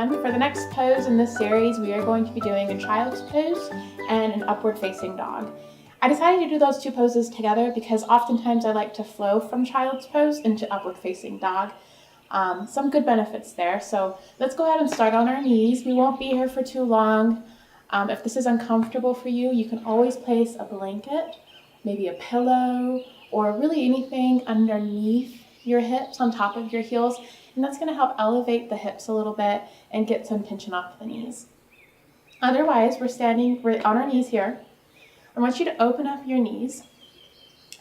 everyone. For the next pose in this series, we are going to be doing a child's pose and an upward facing dog. I decided to do those two poses together because oftentimes I like to flow from child's pose into upward facing dog. Some good benefits there. So let's go ahead and start on our knees. We won't be here for too long. If this is uncomfortable for you, you can always place a blanket, maybe a pillow, or really anything underneath your hips on top of your heels. And that's going to help elevate the hips a little bit and get some tension off the knees. Otherwise, we're on our knees here. I want you to open up your knees,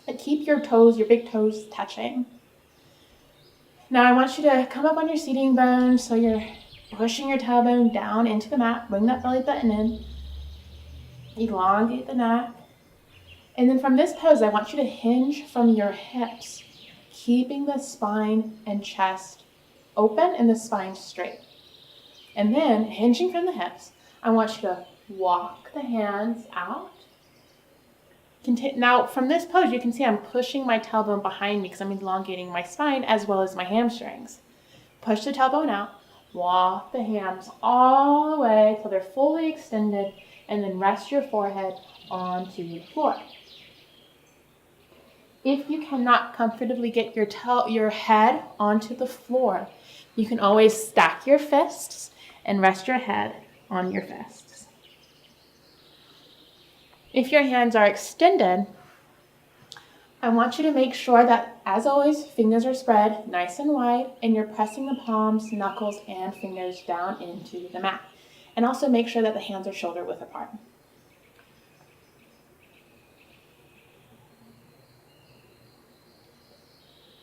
but keep your toes, your big toes, touching. Now I want you to come up on your seating bones, so you're pushing your tailbone down into the mat. Bring that belly button in. Elongate the neck. And then from this pose, I want you to hinge from your hips, keeping the spine and chest open and the spine straight. And then, hinging from the hips, I want you to walk the hands out. Now, from this pose, you can see I'm pushing my tailbone behind me because I'm elongating my spine as well as my hamstrings. Push the tailbone out, walk the hands all the way till they're fully extended, and then rest your forehead onto the floor. If you cannot comfortably get your head onto the floor, you can always stack your fists and rest your head on your fists. If your hands are extended, I want you to make sure that, as always, fingers are spread nice and wide, and you're pressing the palms, knuckles, and fingers down into the mat. And also make sure that the hands are shoulder width apart.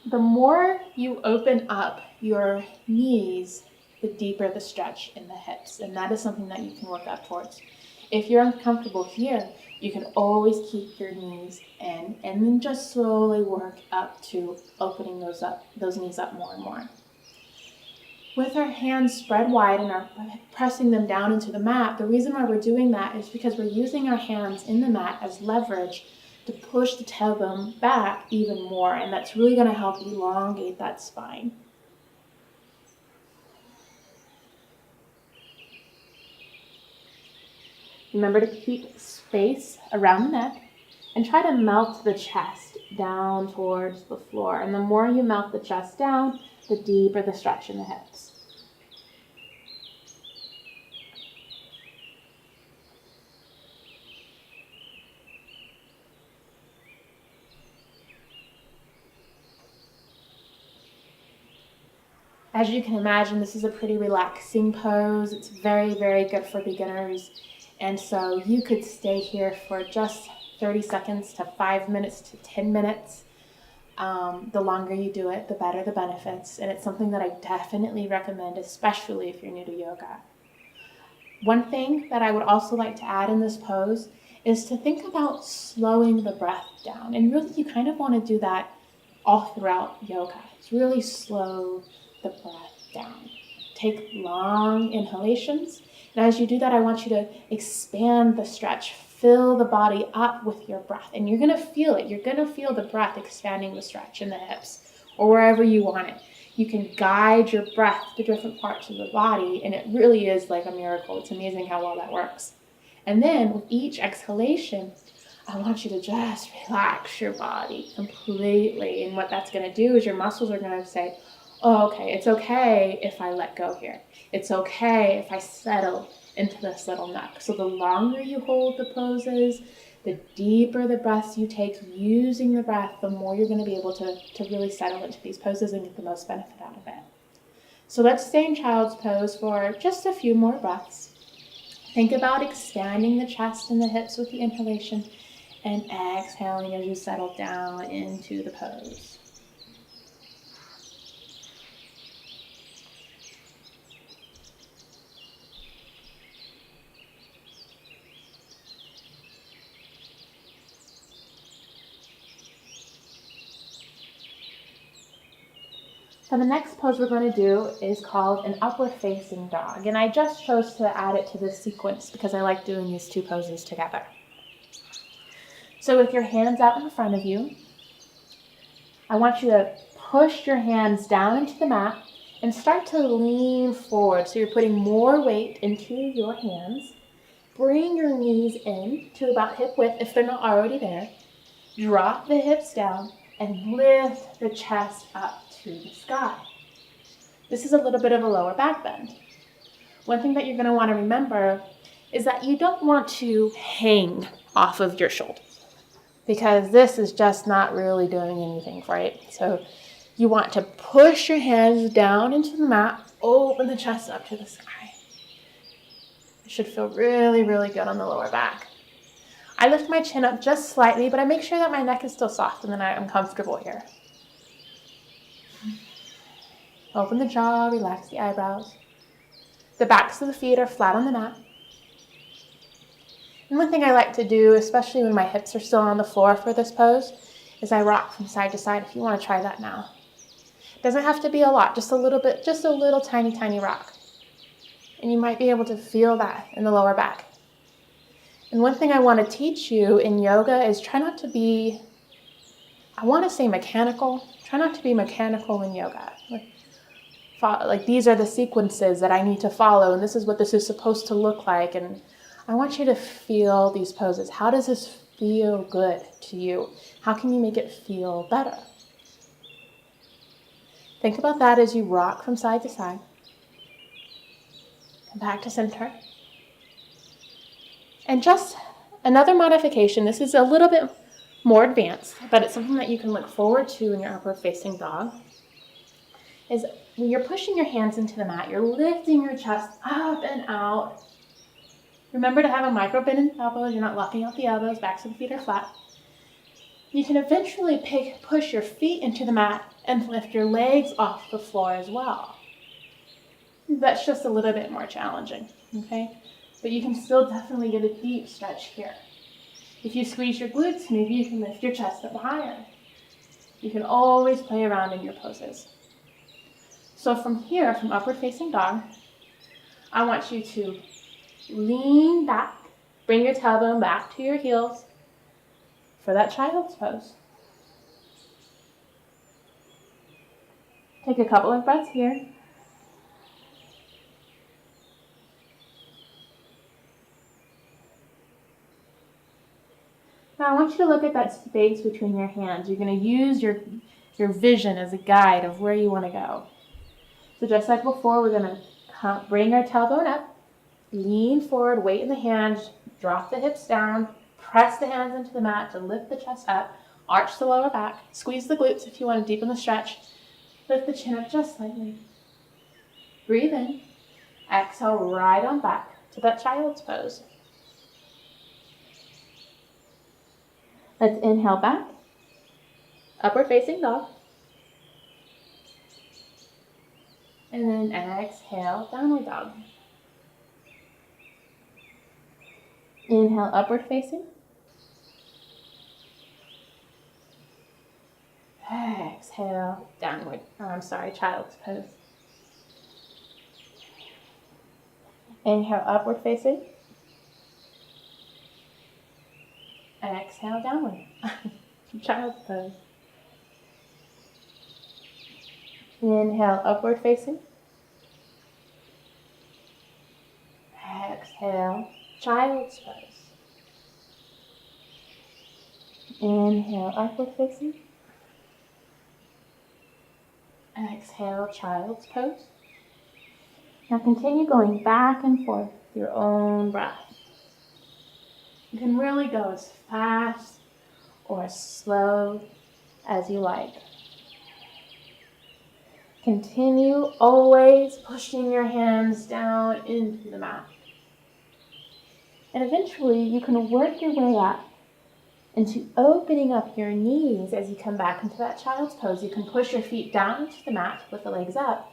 The more you open up your knees, the deeper the stretch in the hips, and that is something that you can work up towards. If you're uncomfortable here, you can always keep your knees in, and then just slowly work up to opening those knees up more and more. With our hands spread wide and are pressing them down into the mat, the reason why we're doing that is because we're using our hands in the mat as leverage to push the tailbone back even more, and that's really going to help elongate that spine. Remember to keep space around the neck and try to melt the chest down towards the floor. And the more you melt the chest down, the deeper the stretch in the hips. As you can imagine, this is a pretty relaxing pose. It's very, very good for beginners. And so you could stay here for just 30 seconds to 5 minutes to 10 minutes. The longer you do it, the better the benefits. And it's something that I definitely recommend, especially if you're new to yoga. One thing that I would also like to add in this pose is to think about slowing the breath down. And really, you kind of want to do that all throughout yoga. It's really slow the breath down. Take long inhalations. And as you do that, I want you to expand the stretch. Fill the body up with your breath. And you're going to feel it. You're going to feel the breath expanding the stretch in the hips or wherever you want it. You can guide your breath to different parts of the body, and it really is like a miracle. It's amazing how well that works. And then with each exhalation, I want you to just relax your body completely. And what that's going to do is your muscles are going to say, oh, okay, it's okay if I let go here. It's okay if I settle into this little neck. So the longer you hold the poses, the deeper the breaths you take using the breath, the more you're going to be able to really settle into these poses and get the most benefit out of it. So let's stay in child's pose for just a few more breaths. Think about expanding the chest and the hips with the inhalation and exhaling as you settle down into the pose. So the next pose we're going to do is called an upward facing dog. And I just chose to add it to this sequence because I like doing these two poses together. So with your hands out in front of you, I want you to push your hands down into the mat And start to lean forward. So you're putting more weight into your hands. Bring your knees in to about hip width if they're not already there. Drop the hips down and lift the chest up to the sky. This is a little bit of a lower back bend. One thing that you're going to want to remember is that you don't want to hang off of your shoulders because this is just not really doing anything for it. So you want to push your hands down into the mat, open the chest up to the sky. It should feel really, really good on the lower back. I lift my chin up just slightly, but I make sure that my neck is still soft and then I'm comfortable here. Open the jaw, relax the eyebrows. The backs of the feet are flat on the mat. And one thing I like to do, especially when my hips are still on the floor for this pose, is I rock from side to side if you want to try that now. It doesn't have to be a lot, just a little bit, just a little tiny, tiny rock. And you might be able to feel that in the lower back. And one thing I want to teach you in yoga is try not to be, I want to say mechanical. Try not to be mechanical in yoga. Like these are the sequences that I need to follow, and this is what this is supposed to look like. And I want you to feel these poses. How does this feel good to you? How can you make it feel better? Think about that as you rock from side to side. Come back to center. And just another modification, this is a little bit more advanced, but it's something that you can look forward to in your upward facing dog, is when you're pushing your hands into the mat, you're lifting your chest up and out. Remember to have a micro bend in the elbows. You're not locking out the elbows. Backs of the feet are flat. You can eventually push your feet into the mat and lift your legs off the floor as well. That's just a little bit more challenging, okay? But you can still definitely get a deep stretch here. If you squeeze your glutes, maybe you can lift your chest up higher. You can always play around in your poses. So from here, from upward facing dog, I want you to lean back, bring your tailbone back to your heels for that child's pose. Take a couple of breaths here. Now I want you to look at that space between your hands. You're going to use your vision as a guide of where you want to go. So just like before, we're going to bring our tailbone up, lean forward, weight in the hands, drop the hips down, press the hands into the mat to lift the chest up, arch the lower back, squeeze the glutes if you want to deepen the stretch, lift the chin up just slightly. Breathe in, exhale right on back to that child's pose. Let's inhale back, upward facing dog. And then exhale, downward dog. Inhale, upward facing. Exhale, downward. Child's pose. Inhale, upward facing. Exhale, downward. Child's pose. Inhale, upward facing. Exhale, child's pose. Inhale, upward facing. Exhale, child's pose. Now continue going back and forth with your own breath. You can really go as fast or as slow as you like. Continue always pushing your hands down into the mat. And eventually you can work your way up into opening up your knees as you come back into that child's pose. You can push your feet down into the mat with the legs up.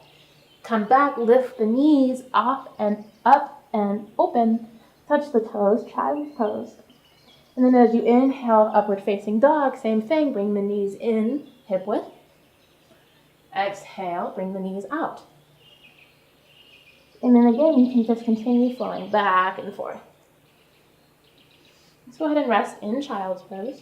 Come back, lift the knees off and up and open. Touch the toes, child's pose. And then as you inhale, upward facing dog, same thing. Bring the knees in, hip width. Exhale, bring the knees out. And then again, you can just continue flowing back and forth. Let's go ahead and rest in child's pose.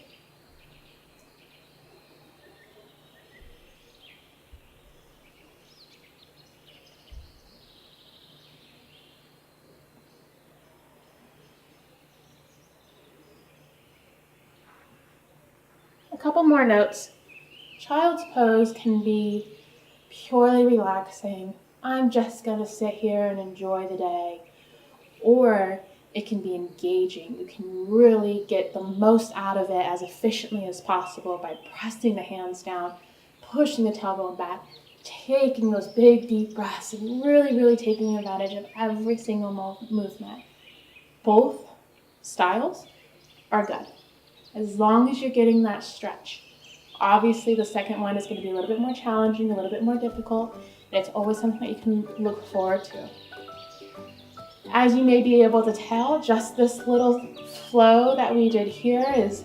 couple more notes. Child's pose can be purely relaxing. I'm just going to sit here and enjoy the day. Or it can be engaging. You can really get the most out of it as efficiently as possible by pressing the hands down, pushing the tailbone back, taking those big deep breaths, and really taking advantage of every single movement. Both styles are good, as long as you're getting that stretch. Obviously, the second one is going to be a little bit more challenging, a little bit more difficult, but it's always something that you can look forward to. As you may be able to tell, just this little flow that we did here is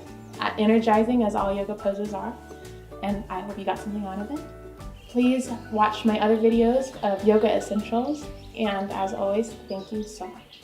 energizing, as all yoga poses are, and I hope you got something out of it. Please watch my other videos of yoga essentials, and as always, thank you so much.